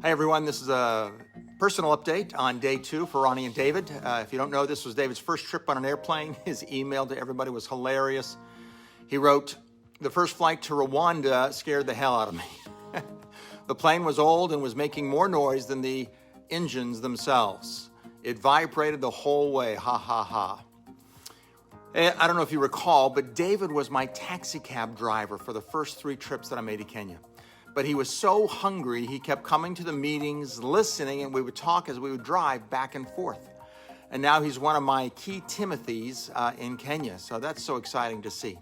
Hey everyone, this is a personal update on day 2 for Ronnie and David. If you don't know, this was David's first trip on an airplane. His email to everybody was hilarious. He wrote, "The first flight to Rwanda scared the hell out of me. The plane was old and was making more noise than the engines themselves. It vibrated the whole way, ha ha ha." I don't know if you recall, but David was my taxi cab driver for the first 3 trips that I made to Kenya. But he was so hungry, he kept coming to the meetings, listening, and we would talk as we would drive back and forth. And now he's one of my key Timothys in Kenya, so that's so exciting to see.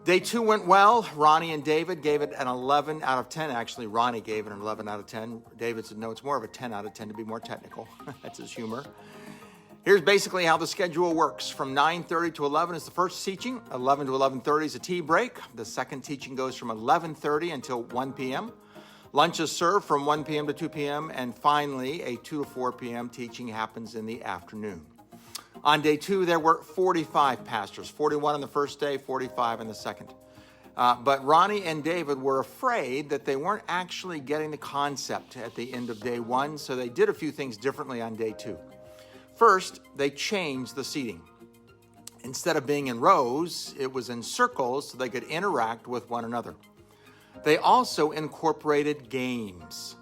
Day 2 went well. Ronnie and David gave it an 11 out of 10. Actually, Ronnie gave it an 11 out of 10. David said, no, it's more of a 10 out of 10 to be more technical. That's his humor. Here's basically how the schedule works. From 9:30 to 11 is the first teaching. 11 to 11:30 is a tea break. The second teaching goes from 11:30 until 1 p.m. Lunch is served from 1 p.m. to 2 p.m. And finally, a 2 to 4 p.m. teaching happens in the afternoon. On day 2, there were 45 pastors, 41 on the first day, 45 on the second. But Ronnie and David were afraid that they weren't actually getting the concept at the end of day 1, so they did a few things differently on day 2. First, they changed the seating. Instead of being in rows, it was in circles so they could interact with one another. They also incorporated games.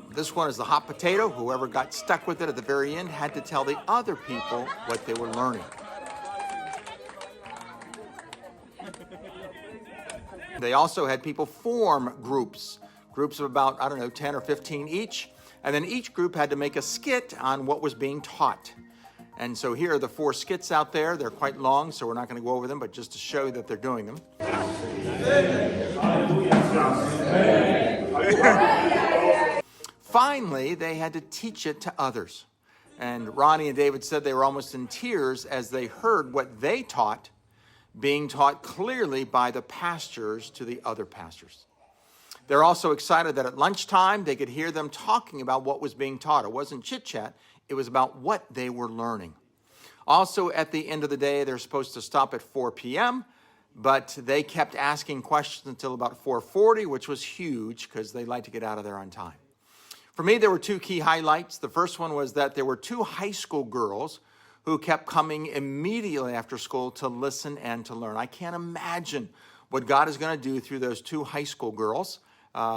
This one is the hot potato. Whoever got stuck with it at the very end had to tell the other people what they were learning. They also had people form groups of about, 10 or 15 each. And then each group had to make a skit on what was being taught. And so here are the 4 skits out there. They're quite long, so we're not going to go over them, but just to show you that they're doing them. Finally, they had to teach it to others. And Ronnie and David said they were almost in tears as they heard what they taught being taught clearly by the pastors to the other pastors. They're also excited that at lunchtime, they could hear them talking about what was being taught. It wasn't chit-chat. It was about what they were learning. Also, at the end of the day, they're supposed to stop at 4 p.m., but they kept asking questions until about 4:40, which was huge because they like to get out of there on time. For me, there were 2 key highlights. The first one was that there were 2 high school girls who kept coming immediately after school to listen and to learn. I can't imagine what God is going to do through those 2 high school girls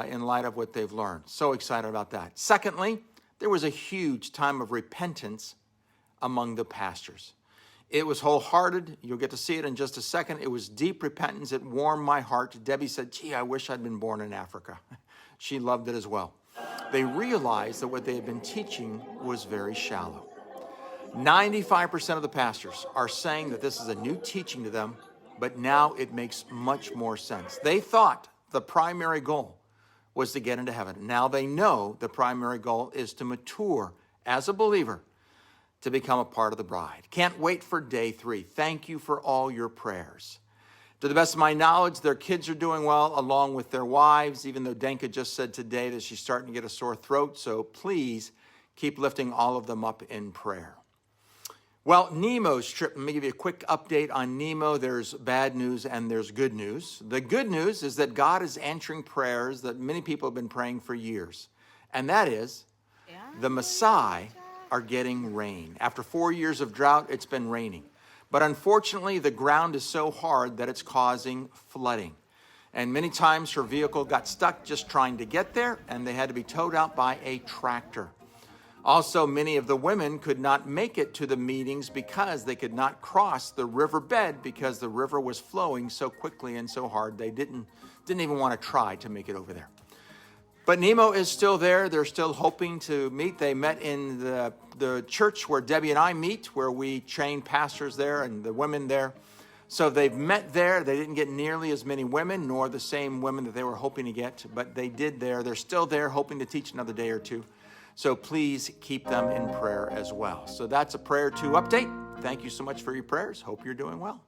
in light of what they've learned. So excited about that. Secondly, there was a huge time of repentance among the pastors. It was wholehearted. You'll get to see it in just a second. It was deep repentance. It warmed my heart. Debbie said, gee, I wish I'd been born in Africa. She loved it as well. They realized that what they had been teaching was very shallow. 95% of the pastors are saying that this is a new teaching to them, but now it makes much more sense. They thought the primary goal was to get into heaven. Now they know the primary goal is to mature as a believer to become a part of the bride. Can't wait for day 3. Thank you for all your prayers. To the best of my knowledge, their kids are doing well along with their wives, even though Denka just said today that she's starting to get a sore throat. So please keep lifting all of them up in prayer. Well, Nemo's trip, let me give you a quick update on Nemo. There's bad news and there's good news. The good news is that God is answering prayers that many people have been praying for years. And that is, the Maasai are getting rain. After 4 years of drought, it's been raining. But unfortunately, the ground is so hard that it's causing flooding. And many times her vehicle got stuck just trying to get there, and they had to be towed out by a tractor. Also, many of the women could not make it to the meetings because they could not cross the riverbed because the river was flowing so quickly and so hard they didn't even want to try to make it over there. But Nemo is still there. They're still hoping to meet. They met in the church where Debbie and I meet, where we train pastors there and the women there. So they've met there. They didn't get nearly as many women, nor the same women that they were hoping to get, but they did there. They're still there, hoping to teach another day or 2. So please keep them in prayer as well. So that's a Prayer 2 update. Thank you so much for your prayers. Hope you're doing well.